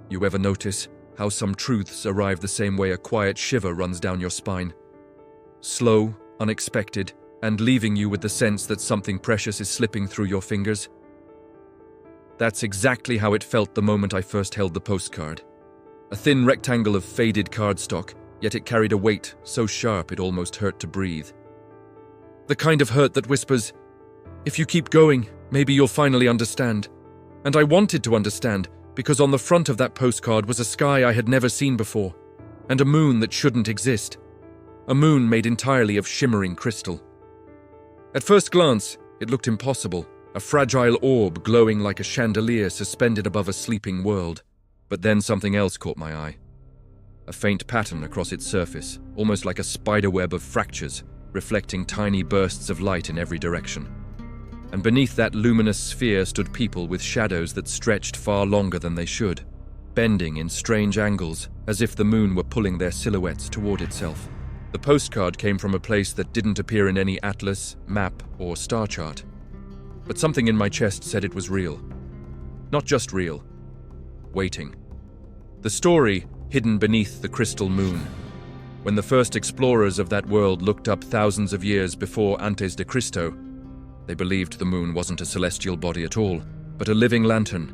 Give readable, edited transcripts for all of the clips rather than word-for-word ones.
You ever notice how some truths arrive the same way a quiet shiver runs down your spine? Slow, unexpected, and leaving you with the sense that something precious is slipping through your fingers? That's exactly how it felt the moment I first held the postcard. A thin rectangle of faded cardstock, yet it carried a weight so sharp it almost hurt to breathe. The kind of hurt that whispers, "If you keep going, maybe you'll finally understand." And I wanted to understand, because on the front of that postcard was a sky I had never seen before, and a moon that shouldn't exist. A moon made entirely of shimmering crystal. At first glance, it looked impossible, a fragile orb glowing like a chandelier suspended above a sleeping world. But then something else caught my eye. A faint pattern across its surface, almost like a spiderweb of fractures, reflecting tiny bursts of light in every direction. And beneath that luminous sphere stood people with shadows that stretched far longer than they should, bending in strange angles, as if the moon were pulling their silhouettes toward itself. The postcard came from a place that didn't appear in any atlas, map, or star chart. But something in my chest said it was real. Not just real. Waiting. The story hidden beneath the crystal moon. When the first explorers of that world looked up thousands of years before antes de Cristo, they believed the moon wasn't a celestial body at all, but a living lantern.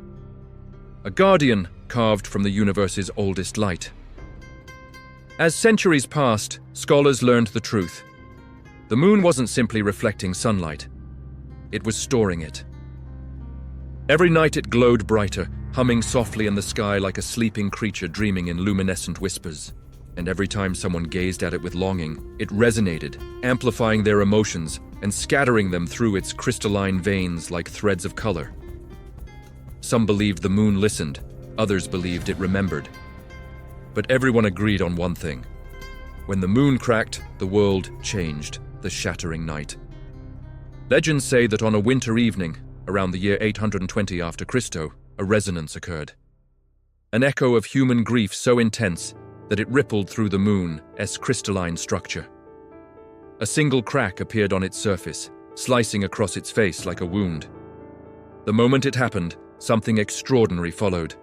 A guardian carved from the universe's oldest light. As centuries passed, scholars learned the truth. The moon wasn't simply reflecting sunlight. It was storing it. Every night it glowed brighter, humming softly in the sky like a sleeping creature dreaming in luminescent whispers. And every time someone gazed at it with longing, it resonated, amplifying their emotions and scattering them through its crystalline veins like threads of color. Some believed the moon listened, others believed it remembered. But everyone agreed on one thing. When the moon cracked, the world changed, the shattering night. Legends say that on a winter evening, around the year 820 after Cristo, a resonance occurred. An echo of human grief so intense that it rippled through the moon's crystalline structure. A single crack appeared on its surface, slicing across its face like a wound. The moment it happened, something extraordinary followed.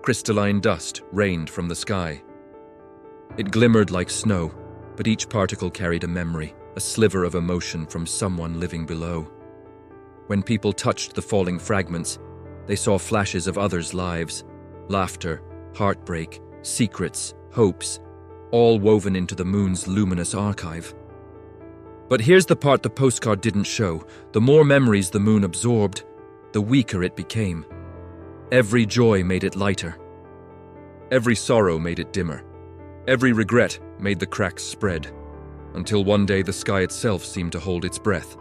Crystalline dust rained from the sky. It glimmered like snow, but each particle carried a memory, a sliver of emotion from someone living below. When people touched the falling fragments, they saw flashes of others' lives, laughter, heartbreak, secrets, hopes, all woven into the moon's luminous archive. But here's the part the postcard didn't show. The more memories the moon absorbed, the weaker it became. Every joy made it lighter. Every sorrow made it dimmer. Every regret made the cracks spread, until one day the sky itself seemed to hold its breath.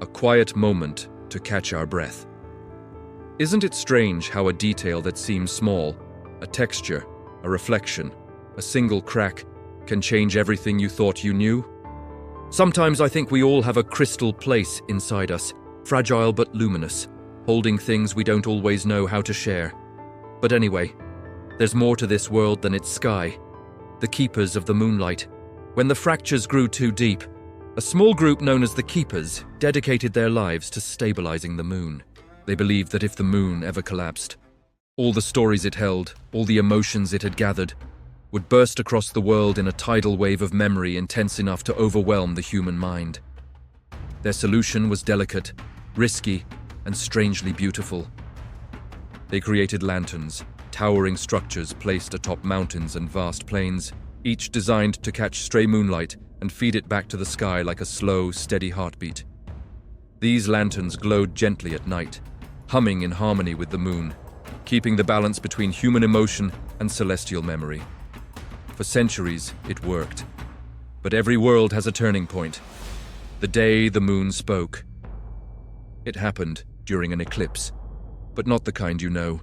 A quiet moment to catch our breath. Isn't it strange how a detail that seems small, a texture, a reflection, a single crack, can change everything you thought you knew? Sometimes I think we all have a crystal place inside us, fragile but luminous, holding things we don't always know how to share. But anyway, there's more to this world than its sky. The keepers of the moonlight. When the fractures grew too deep, a small group known as the Keepers dedicated their lives to stabilizing the moon. They believed that if the moon ever collapsed, all the stories it held, all the emotions it had gathered, would burst across the world in a tidal wave of memory intense enough to overwhelm the human mind. Their solution was delicate, risky, and strangely beautiful. They created lanterns, towering structures placed atop mountains and vast plains, each designed to catch stray moonlight and feed it back to the sky like a slow, steady heartbeat. These lanterns glowed gently at night, humming in harmony with the moon, keeping the balance between human emotion and celestial memory. For centuries, it worked. But every world has a turning point. The day the moon spoke. It happened during an eclipse, but not the kind you know.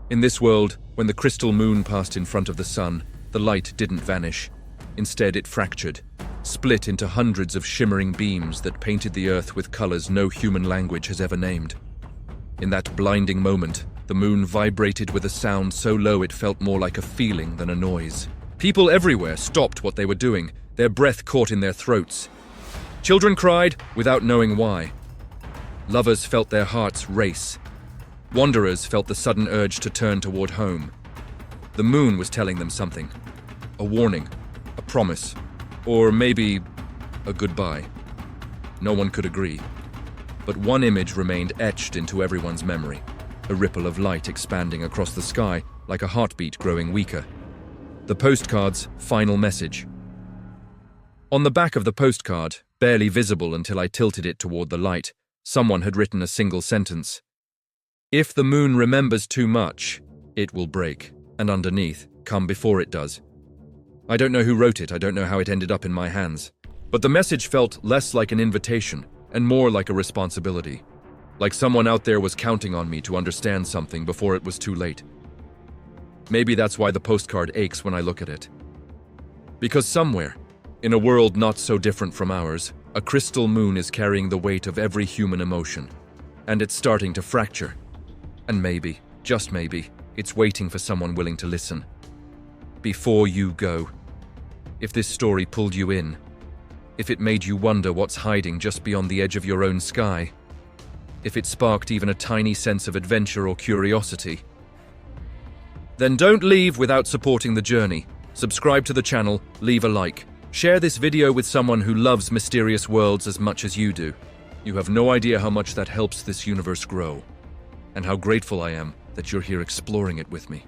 In this world, when the crystal moon passed in front of the sun, the light didn't vanish. Instead, it fractured, split into hundreds of shimmering beams that painted the earth with colors no human language has ever named. In that blinding moment, the moon vibrated with a sound so low it felt more like a feeling than a noise. People everywhere stopped what they were doing, their breath caught in their throats. Children cried without knowing why. Lovers felt their hearts race. Wanderers felt the sudden urge to turn toward home. The moon was telling them something. A warning, a promise, or maybe a goodbye. No one could agree. But one image remained etched into everyone's memory. A ripple of light expanding across the sky like a heartbeat growing weaker. The postcard's final message. On the back of the postcard, barely visible until I tilted it toward the light, someone had written a single sentence. If the moon remembers too much, it will break, and underneath, come before it does. I don't know who wrote it, I don't know how it ended up in my hands, but the message felt less like an invitation and more like a responsibility. Like someone out there was counting on me to understand something before it was too late. Maybe that's why the postcard aches when I look at it. Because somewhere, in a world not so different from ours, a crystal moon is carrying the weight of every human emotion. And it's starting to fracture. And maybe, just maybe, it's waiting for someone willing to listen. Before you go, if this story pulled you in, if it made you wonder what's hiding just beyond the edge of your own sky, if it sparked even a tiny sense of adventure or curiosity, then don't leave without supporting the journey. Subscribe to the channel, leave a like. Share this video with someone who loves mysterious worlds as much as you do. You have no idea how much that helps this universe grow, and how grateful I am that you're here exploring it with me.